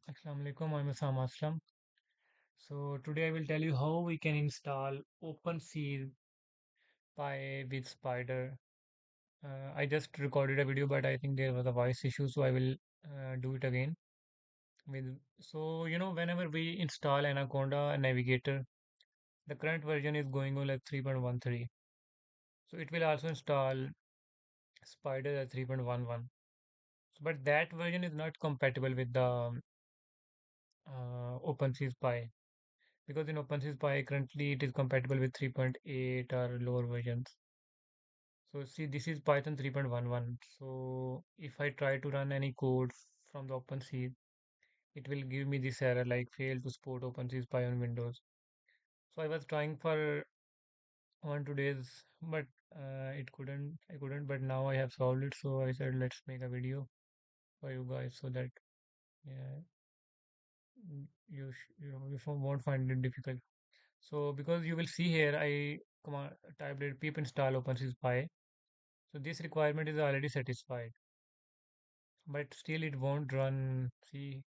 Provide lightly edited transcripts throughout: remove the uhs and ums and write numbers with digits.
Assalamu alaikum, I'm Assam Aslam. So today I will tell you how we can install OpenSees with Spyder. I just recorded a video, but I think there was a voice issue, so I will do it again. Whenever we install Anaconda Navigator, the current version is going on like 3.13. So it will also install Spyder at 3.11. So, but that version is not compatible with the OpenSeesPy. Because in OpenSeesPy currently it is compatible with 3.8 or lower versions. So see, this is Python 3.11. So if I try to run any code from the OpenSees, it will give me this error like fail to support OpenSeesPy on Windows. So I was trying for 1 2 days, but I couldn't. But now I have solved it. So I said let's make a video for you guys so that yeah, you won't find it difficult. So because you will see here, I command typed it pip install OpenSeesPy. So this requirement is already satisfied, but still it won't run. See,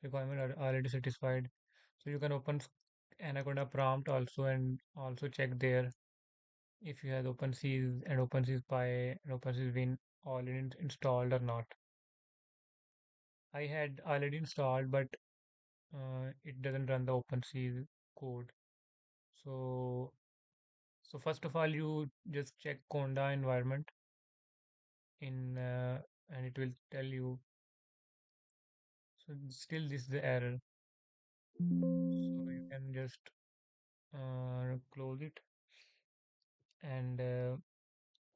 requirement are already satisfied. So you can open Anaconda prompt also and also check there if you have OpenSees and OpenSeesPy and OpenSeesWin already installed or not. I had already installed, but it doesn't run the OpenSees code. So so first of all, you just check conda environment in and it will tell you. So still this is the error. So you can just close it and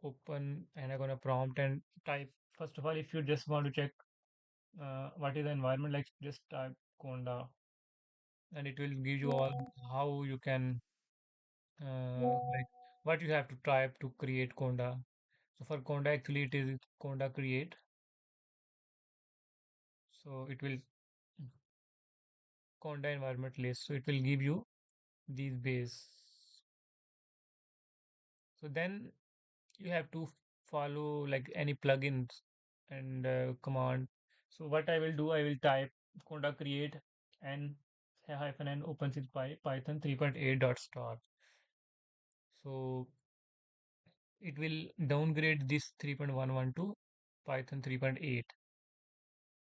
open and I'm gonna prompt and type. First of all, if you just want to check what is the environment, like just type conda and it will give you all how you can like what you have to type to create conda. So for conda actually it is conda create. So it will conda environment list. So it will give you these base. So then you have to follow like any plugins and command. So what I will do, I will type conda create and hyphen and OpenSees Python 3.8 dot star. So it will downgrade this 3.11 to Python 3.8.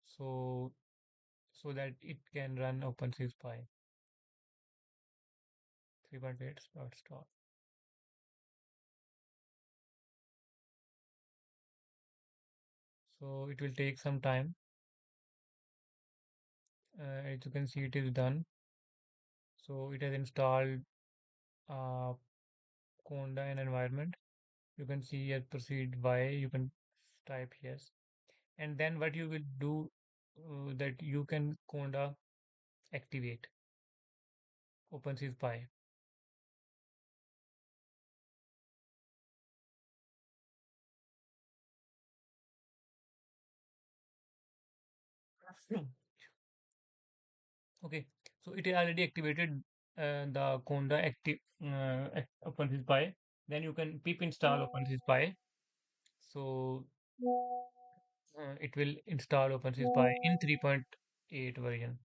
So so that it can run OpenSees Py 3.8 dot star. So it will take some time. As you can see, it is done. So it has installed uh, conda and environment. You can see here proceed by, you can type yes. And then what you will do that you can conda activate OpenSees Pi. Okay, so it is already activated the conda active OpenSees Pi. Then you can pip install OpenSees Pi. So it will install OpenSees Pi in 3.8 version.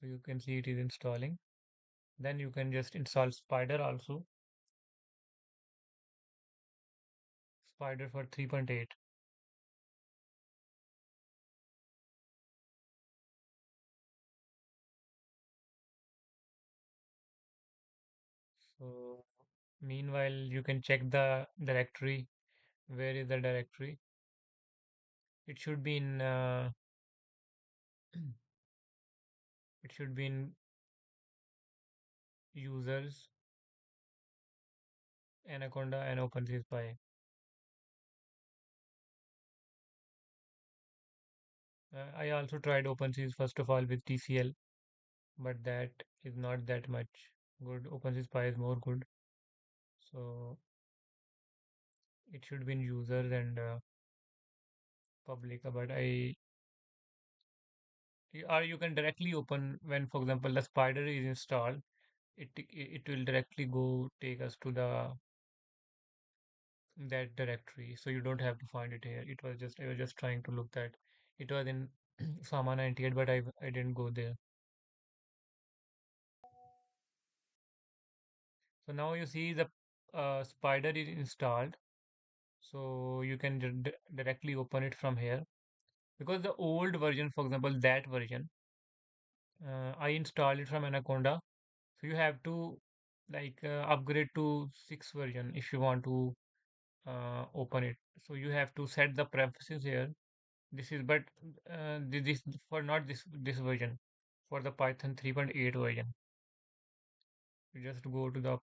So you can see it is installing. Then you can just install Spyder also. Spyder for 3.8. So meanwhile, you can check the directory. Where is the directory? It should be in it should be in users, Anaconda, and OpenSeesPy. I also tried OpenSees first of all with TCL, but that is not that much good. OpenSeesPy is more good. So it should be in users and public. But or you can directly open when, for example, the Spider is installed. it will directly go take us to the that directory. So you don't have to find it here. It was just I was just trying to look that it was in Sama 98, but I didn't go there. So now you see the Spider is installed. So you can directly open it from here because the old version, for example, that version, I installed it from Anaconda. So you have to upgrade to 6 version if you want to open it. So you have to set the preferences here. This is but this for not this version for the Python 3.8 version. You just go to the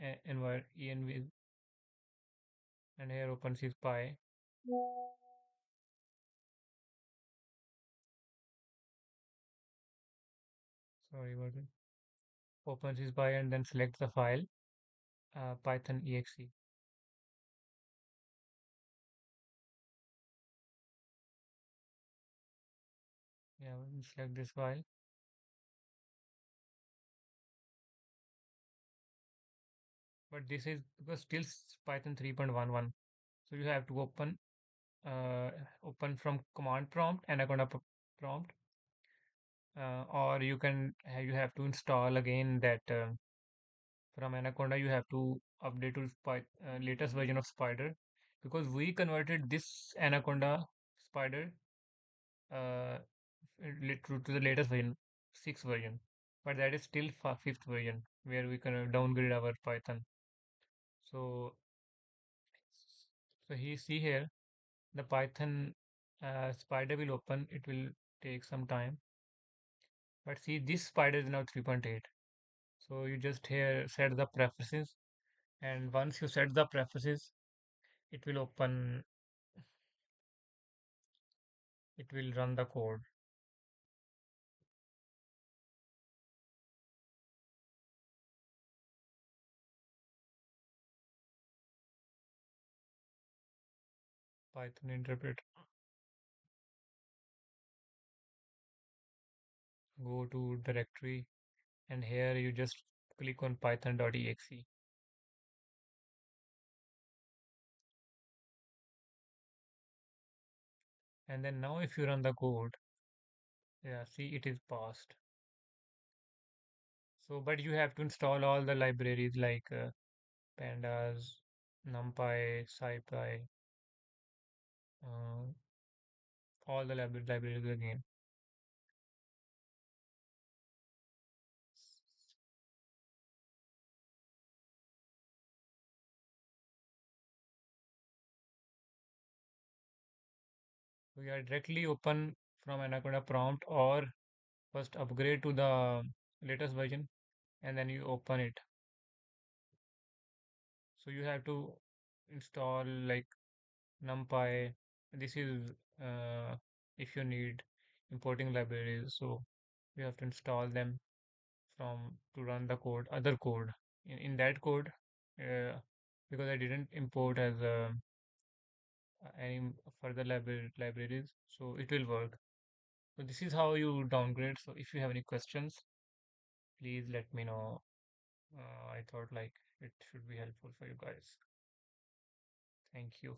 env and here OpenSeesPy. Sorry about it. OpenSeesPy and then select the file Python exe. Yeah, we select this file. But this is because still Python 3.11. So you have to uh, open from command prompt, Anaconda prompt, or you have to install again that from Anaconda you have to update to latest version of Spider because we converted this Anaconda Spider uh, to the latest version, sixth version, but that is still fifth version where we can downgrade our Python. So he see here the Python Spider will open. It will take some time, but see this Spider is now 3.8. So you just here set the preferences, and once you set the preferences, it will open. It will run the code. Python interpret. Go to directory, and here you just click on python.exe, and then now if you run the code, yeah, see it is passed. So, but you have to install all the libraries like pandas, numpy, scipy, uh, all the libraries again. So you are directly open from Anaconda prompt or first upgrade to the latest version and then you open it. So you have to install like numpy. This is if you need importing libraries. So you have to install them from to run the code, other code. In that code, uh, because I didn't import as any further libraries, so it will work. So this is how you downgrade. So if you have any questions, please let me know. I thought like it should be helpful for you guys. Thank you.